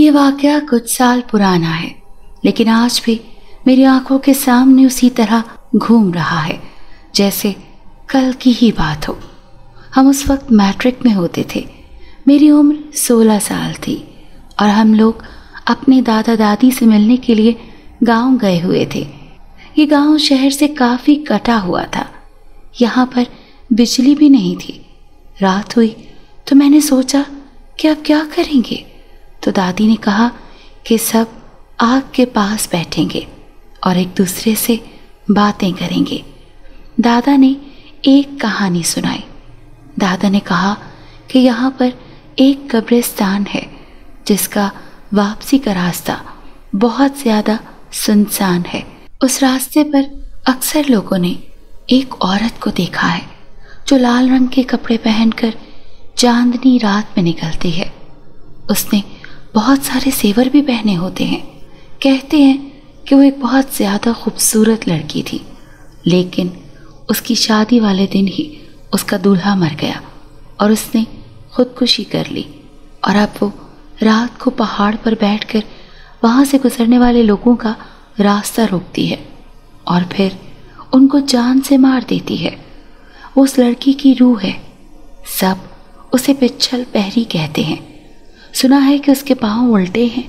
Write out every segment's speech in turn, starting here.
ये वाकया कुछ साल पुराना है, लेकिन आज भी मेरी आंखों के सामने उसी तरह घूम रहा है जैसे कल की ही बात हो। हम उस वक्त मैट्रिक में होते थे। मेरी उम्र 16 साल थी और हम लोग अपने दादा दादी से मिलने के लिए गांव गए हुए थे। ये गांव शहर से काफ़ी कटा हुआ था। यहाँ पर बिजली भी नहीं थी। रात हुई तो मैंने सोचा कि अब क्या करेंगे, तो दादी ने कहा कि सब आग के पास बैठेंगे और एक दूसरे से बातें करेंगे। दादा ने एक कहानी सुनाई। दादा ने कहा कि यहाँ पर एक कब्रिस्तान है जिसका वापसी का रास्ता बहुत ज़्यादा सुनसान है। उस रास्ते पर अक्सर लोगों ने एक औरत को देखा है जो लाल रंग के कपड़े पहनकर चांदनी रात में निकलती है। उसने बहुत सारे जेवर भी पहने होते हैं। कहते हैं कि वो एक बहुत ज़्यादा खूबसूरत लड़की थी, लेकिन उसकी शादी वाले दिन ही उसका दूल्हा मर गया और उसने खुदकुशी कर ली। और अब वो रात को पहाड़ पर बैठकर वहाँ से गुजरने वाले लोगों का रास्ता रोकती है और फिर उनको जान से मार देती है। वो उस लड़की की रूह है। सब उसे पिच्छल पहरी कहते हैं। सुना है कि उसके पाँव उल्टे हैं।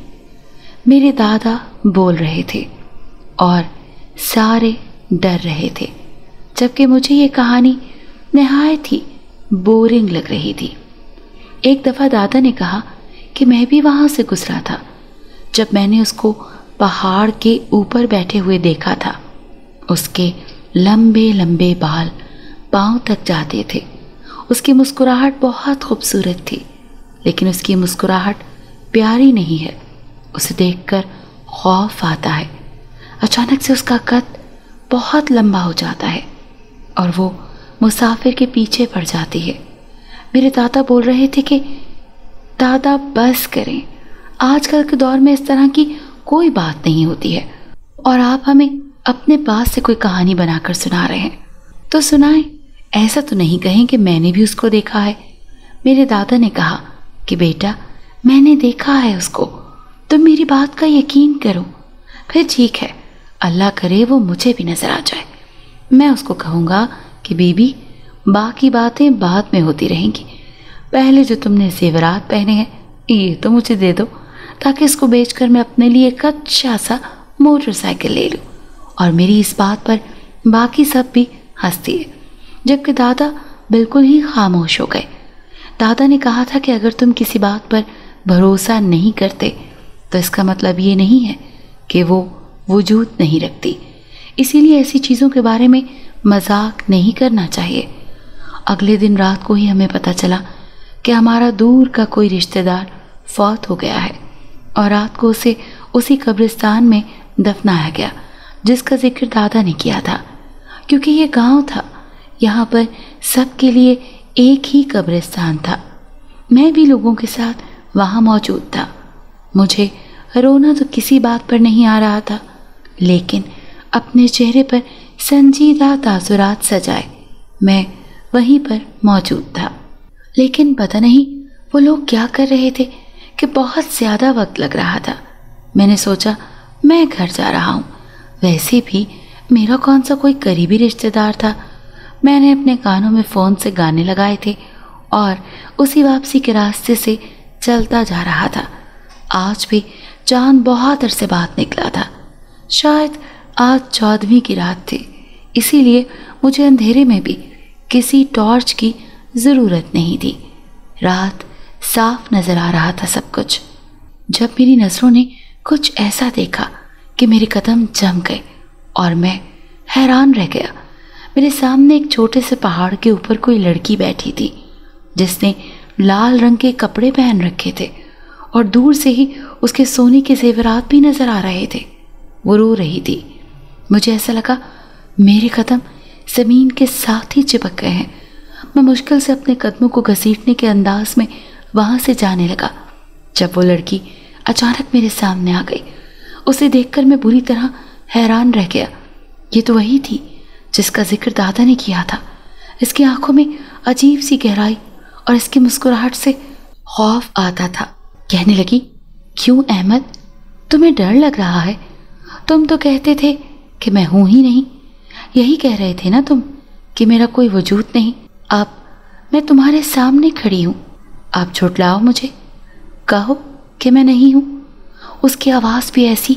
मेरे दादा बोल रहे थे और सारे डर रहे थे, जबकि मुझे ये कहानी निहायत ही बोरिंग लग रही थी। एक दफ़ा दादा ने कहा कि मैं भी वहाँ से गुजरा था जब मैंने उसको पहाड़ के ऊपर बैठे हुए देखा था। उसके लंबे लंबे बाल पाँव तक जाते थे। उसकी मुस्कुराहट बहुत खूबसूरत थी, लेकिन उसकी मुस्कुराहट प्यारी नहीं है। उसे देखकर खौफ आता है। अचानक से उसका कद बहुत लंबा हो जाता है और वो मुसाफिर के पीछे पड़ जाती है। मेरे दादा बोल रहे थे कि दादा बस करें, आजकल के दौर में इस तरह की कोई बात नहीं होती है और आप हमें अपने पास से कोई कहानी बनाकर सुना रहे हैं, तो सुनाएं। ऐसा तो नहीं कहें कि मैंने भी उसको देखा है। मेरे दादा ने कहा कि बेटा, मैंने देखा है उसको, तुम मेरी बात का यकीन करो। फिर ठीक है, अल्लाह करे वो मुझे भी नजर आ जाए। मैं उसको कहूँगा कि बीबी, बाकी बातें बाद में होती रहेंगी। पहले जो तुमने जेवरात पहने हैं ये तो मुझे दे दो, ताकि इसको बेचकर मैं अपने लिए एक अच्छा सा मोटरसाइकिल ले लूँ। और मेरी इस बात पर बाकी सब भी हंसती है, जबकि दादा बिल्कुल ही खामोश हो गए। दादा ने कहा था कि अगर तुम किसी बात पर भरोसा नहीं करते तो इसका मतलब ये नहीं है कि वो वजूद नहीं रखती। इसीलिए ऐसी चीज़ों के बारे में मजाक नहीं करना चाहिए। अगले दिन रात को ही हमें पता चला कि हमारा दूर का कोई रिश्तेदार फौत हो गया है और रात को उसे उसी कब्रिस्तान में दफनाया गया जिसका जिक्र दादा ने किया था। क्योंकि ये गांव था, यहाँ पर सबके लिए एक ही कब्रिस्तान था। मैं भी लोगों के साथ वहाँ मौजूद था। मुझे रोना तो किसी बात पर नहीं आ रहा था, लेकिन अपने चेहरे पर संजीदा तासुरात सजाए मैं वहीं पर मौजूद था। लेकिन पता नहीं वो लोग क्या कर रहे थे कि बहुत ज़्यादा वक्त लग रहा था। मैंने सोचा मैं घर जा रहा हूँ। वैसे भी मेरा कौन सा कोई करीबी रिश्तेदार था। मैंने अपने कानों में फ़ोन से गाने लगाए थे और उसी वापसी के रास्ते से चलता जा रहा था। आज भी चांद बहुत अरसे बाद निकला था। शायद आज 14वीं की रात थी, इसीलिए मुझे अंधेरे में भी किसी टॉर्च की ज़रूरत नहीं थी। रात साफ नज़र आ रहा था सब कुछ। जब मेरी नज़रों ने कुछ ऐसा देखा कि मेरे कदम जम गए और मैं हैरान रह गया। मेरे सामने एक छोटे से पहाड़ के ऊपर कोई लड़की बैठी थी जिसने लाल रंग के कपड़े पहन रखे थे और दूर से ही उसके सोने के जेवरात भी नज़र आ रहे थे। वो रो रही थी। मुझे ऐसा लगा मेरे कदम ज़मीन के साथ ही चिपक गए हैं। मैं मुश्किल से अपने कदमों को घसीटने के अंदाज में वहाँ से जाने लगा जब वो लड़की अचानक मेरे सामने आ गई। उसे देखकर मैं बुरी तरह हैरान रह गया। ये तो वही थी जिसका जिक्र दादा ने किया था। इसकी आंखों में अजीब सी गहराई और इसकी मुस्कुराहट से खौफ आता था। कहने लगी, क्यों अहमद, तुम्हें डर लग रहा है? तुम तो कहते थे कि मैं हूं ही नहीं। यही कह रहे थे ना तुम कि मेरा कोई वजूद नहीं। अब मैं तुम्हारे सामने खड़ी हूं। आप झुठलाओ मुझे, कहो कि मैं नहीं हूं। उसकी आवाज़ भी ऐसी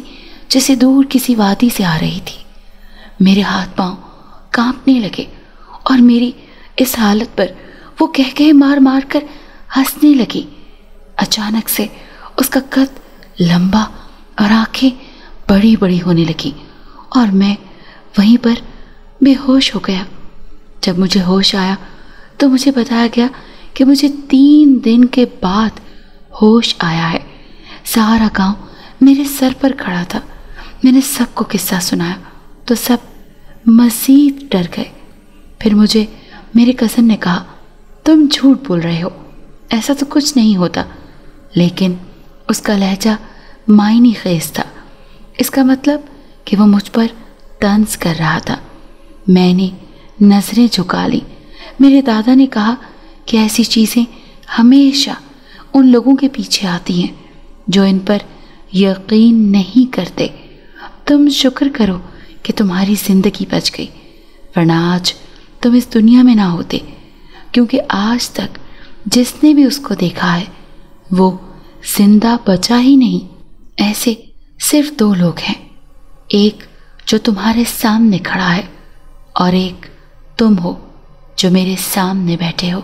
जैसे दूर किसी वादी से आ रही थी। मेरे हाथ पांव कांपने लगे और मेरी इस हालत पर वो कह कह मार मार कर हंसने लगी। अचानक से उसका कद लंबा और आंखें बड़ी बड़ी होने लगी और मैं वहीं पर बेहोश हो गया। जब मुझे होश आया तो मुझे बताया गया कि मुझे 3 दिन के बाद होश आया है। सारा गांव मेरे सर पर खड़ा था। मैंने सबको किस्सा सुनाया तो सब मज़ीद डर गए। फिर मुझे मेरे कज़न ने कहा, तुम झूठ बोल रहे हो, ऐसा तो कुछ नहीं होता। लेकिन उसका लहजा मायने खेज था। इसका मतलब कि वो मुझ पर तंज कर रहा था। मैंने नज़रें झुका ली। मेरे दादा ने कहा कि ऐसी चीज़ें हमेशा उन लोगों के पीछे आती हैं जो इन पर यकीन नहीं करते। तुम शुक्र करो कि तुम्हारी ज़िंदगी बच गई, वरना आज तुम इस दुनिया में ना होते। क्योंकि आज तक जिसने भी उसको देखा है वो जिंदा बचा ही नहीं। ऐसे सिर्फ 2 लोग हैं, एक जो तुम्हारे सामने खड़ा है और एक तुम हो जो मेरे सामने बैठे हो।